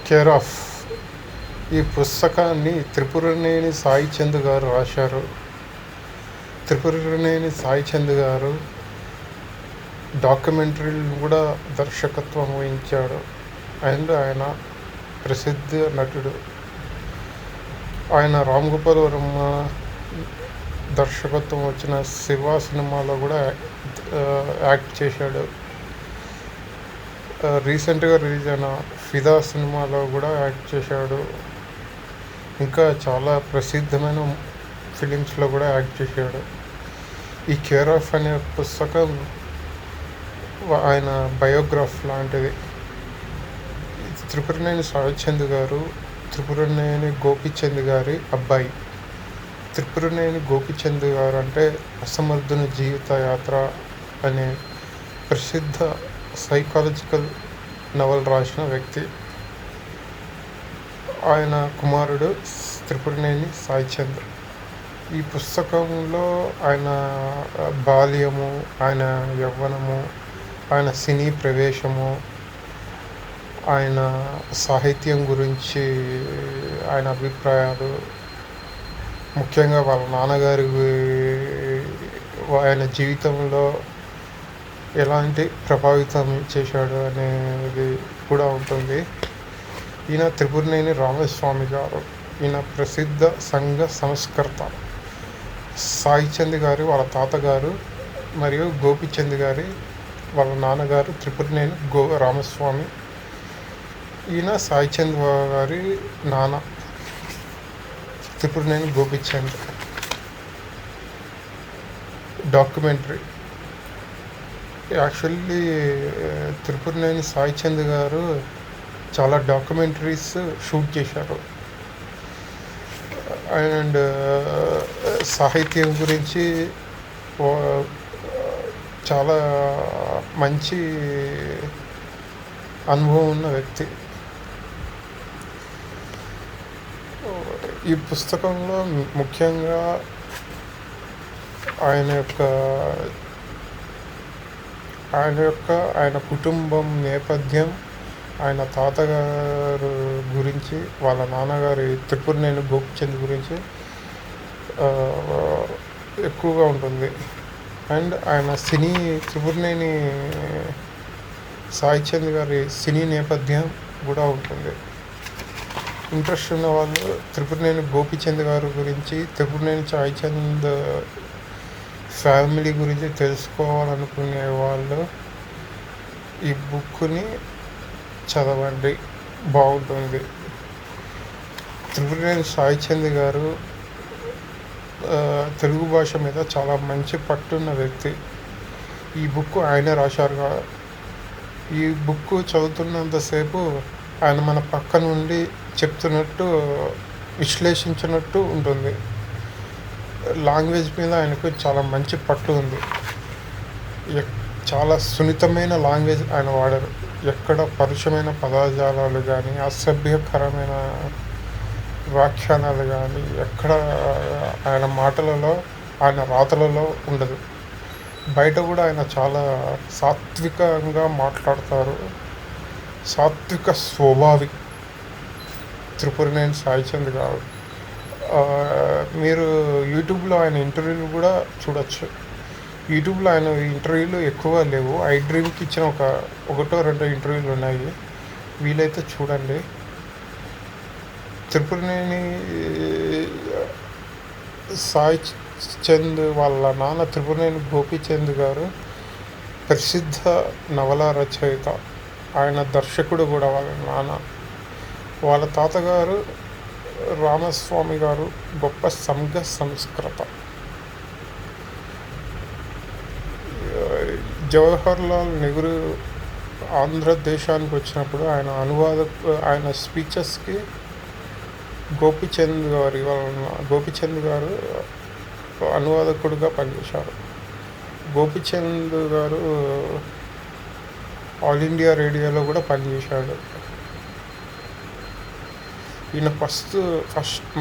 Care of. ఈ పుస్తకాన్ని త్రిపురనేని సాయిచంద్ గారు రాశారు. త్రిపురనేని సాయిచంద్ గారు డాక్యుమెంటరీలు కూడా దర్శకత్వం వహించాడు. అండ్ ఆయన ప్రసిద్ధ నటుడు. ఆయన రామ్ గోపాల్ వర్మ దర్శకత్వం వచ్చిన శివ సినిమాలో కూడా యాక్ట్ చేశాడు. రీసెంట్గా రిలీజ్ అయిన ఫిదా సినిమాలో కూడా యాక్ట్ చేశాడు. ఇంకా చాలా ప్రసిద్ధమైన ఫిలిమ్స్లో కూడా యాక్ట్ చేశాడు. ఈ కేర్ ఆఫ్ అనే పుస్తకం ఆయన బయోగ్రాఫ్ లాంటిది. త్రిపురనేని సాయిచంద్ గారు త్రిపురనేని గోపీచంద్ గారి అబ్బాయి. త్రిపురనేని గోపీచంద్ గారు అంటే అసమర్థుని జీవిత యాత్ర అనే ప్రసిద్ధ సైకాలజికల్ నవల్ రాసిన వ్యక్తి. ఆయన కుమారుడు త్రిపురనేని సాయిచంద్. ఈ పుస్తకంలో ఆయన బాల్యము, ఆయన యవ్వనము, ఆయన సినీ ప్రవేశము, ఆయన సాహిత్యం గురించి ఆయన అభిప్రాయాలు, ముఖ్యంగా వాళ్ళ నాన్నగారి ఆయన జీవితంలో ఎలాంటి ప్రభావితం చేశాడు అనేది కూడా ఉంటుంది. ఈయన త్రిపురనేని రామస్వామి గారు. ఈయన ప్రసిద్ధ సంఘ సంస్కర్త. సాయిచంద్ గారు వాళ్ళ తాతగారు మరియు గోపీచంద్ గారి వాళ్ళ నాన్నగారు త్రిపురనేని రామస్వామి. ఈయన సాయిచంద్ గారి నాన్న త్రిపురనేని గోపీచంద్. డాక్యుమెంటరీ యాక్చువల్లీ త్రిపురనేని సాయిచంద్ గారు చాలా డాక్యుమెంటరీస్ షూట్ చేశారు. అండ్ సాహిత్యం గురించి చాలా మంచి అనుభవం ఉన్న వ్యక్తి. ఈ పుస్తకంలో ముఖ్యంగా ఆయన కుటుంబం నేపథ్యం, ఆయన తాతగారు గురించి, వాళ్ళ నాన్నగారి త్రిపురనేని గోపీచంద్ గురించి ఎక్కువగా ఉంటుంది. అండ్ ఆయన త్రిపురనేని సాయిచంద్ గారి సినీ నేపథ్యం కూడా ఉంటుంది. ఇంట్రెస్ట్ ఉన్న వాళ్ళు త్రిపురనేని గోపీచంద్ గారి గురించి, త్రిపురనేని సాయిచంద్ ఫ్యామిలీ గురించి తెలుసుకోవాలనుకునే వాళ్ళు ఈ బుక్ని చదవండి, బాగుంటుంది. త్రిపురనేని సాయిచంద్ గారు తెలుగు భాష మీద చాలా మంచి పట్టున్న వ్యక్తి. ఈ బుక్ ఆయన రాశారు. ఈ బుక్ చదువుతున్నంతసేపు ఆయన మన పక్క నుండి చెప్తున్నట్టు, విశ్లేషించినట్టు ఉంటుంది. లాంగ్వేజ్ మీద ఆయనకు చాలా మంచి పట్టు ఉంది. చాలా సున్నితమైన లాంగ్వేజ్ ఆయన వాడారు. ఎక్కడ పరుషమైన పదజాలాలు కానీ, అసభ్యకరమైన వ్యాఖ్యానాలు కానీ ఎక్కడ ఆయన మాటలలో, ఆయన రాతలలో ఉండదు. బయట కూడా ఆయన చాలా సాత్వికంగా మాట్లాడతారు. సాత్విక స్వభావి త్రిపురనేని సాయిచంద్ గారు. మీరు యూట్యూబ్లో ఆయన ఇంటర్వ్యూలు కూడా చూడొచ్చు. యూట్యూబ్లో ఆయన ఇంటర్వ్యూలు ఎక్కువ లేవు. ఐ డ్రీమ్కి ఇచ్చిన ఒకటో రెండో ఇంటర్వ్యూలు ఉన్నాయి, వీలైతే చూడండి. త్రిపురనేని సాయిచంద్ వాళ్ళ నాన్న త్రిపురనేని గోపీచంద్ గారు ప్రసిద్ధ నవల రచయిత. ఆయన దర్శకుడు కూడా వాళ్ళ నాన్న. వాళ్ళ తాతగారు రామస్వామి గారు గొప్ప సంఘ సంస్కృత. జవహర్లాల్ నెహ్రూ ఆంధ్రదేశానికి వచ్చినప్పుడు ఆయన స్పీచెస్కి గోపీచంద్ గారు అనువాదకుడిగా పనిచేశారు. గోపీచంద్ గారు ఆల్ ఇండియా రేడియోలో కూడా పనిచేశాడు. ఈయన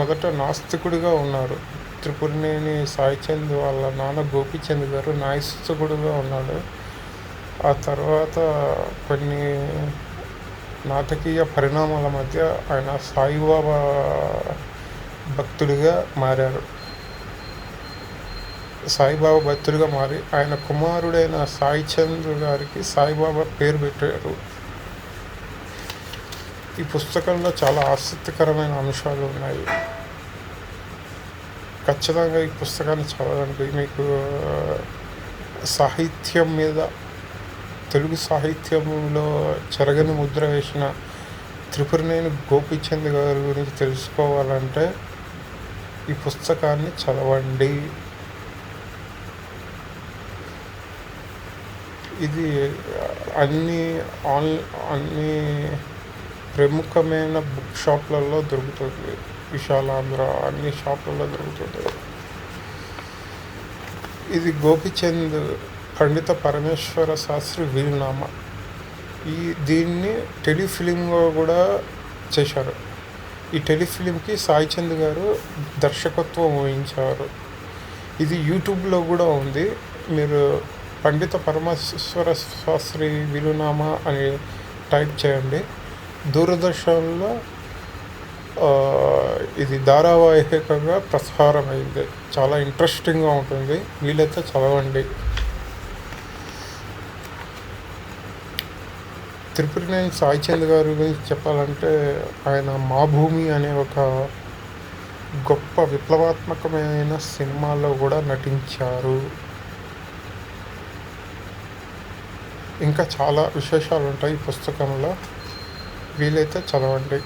మొదట నాస్తికుడిగా ఉన్నారు. త్రిపురనేని సాయిచంద్ వాళ్ళ నాన్న గోపీచంద్ గారు నాస్తికుడిగా ఉన్నాడు. ఆ తర్వాత కొన్ని నాటకీయ పరిణామాల మధ్య ఆయన సాయిబాబా భక్తుడిగా మారారు. సాయిబాబా భక్తుడిగా మారి ఆయన కుమారుడైన సాయి చంద్ గారికి సాయిబాబా పేరు పెట్టారు. ఈ పుస్తకంలో చాలా ఆసక్తికరమైన అంశాలు ఉన్నాయి. ఖచ్చితంగా ఈ పుస్తకాన్ని చదవడానికి మీకు సాహిత్యం మీద, తెలుగు సాహిత్యంలో చెరగని ముద్ర వేసిన త్రిపురనేని గోపీచంద్ గారి గురించి తెలుసుకోవాలంటే ఈ పుస్తకాన్ని చదవండి. ఇది అన్ని ప్రముఖమైన బుక్ షాప్లలో దొరుకుతుంది. విశాలాంధ్ర అన్ని షాపులలో దొరుకుతుంది. ఇది గోపీచంద్ పండిత పరమేశ్వర శాస్త్రి వీలునామా. దీన్ని టెలిఫిలింగా కూడా చేశారు. ఈ టెలిఫిలింకి సాయి చంద్ గారు దర్శకత్వం వహించారు. ఇది యూట్యూబ్లో కూడా ఉంది. మీరు పండిత పరమేశ్వర శాస్త్రి వీలునామా అని టైప్ చేయండి. దూరదర్శన్లో ఇది ధారావాహికంగా ప్రసారమైంది. చాలా ఇంట్రెస్టింగ్గా ఉంటుంది. వీలైతే చదవండి. త్రిపురనేని సాయి చంద్ గారి గురించి చెప్పాలంటే ఆయన మా భూమి అనే ఒక గొప్ప విప్లవాత్మకమైన సినిమాలో కూడా నటించారు. ఇంకా చాలా విశేషాలు ఉంటాయి ఈ పుస్తకంలో. వీలైతే చదవండి.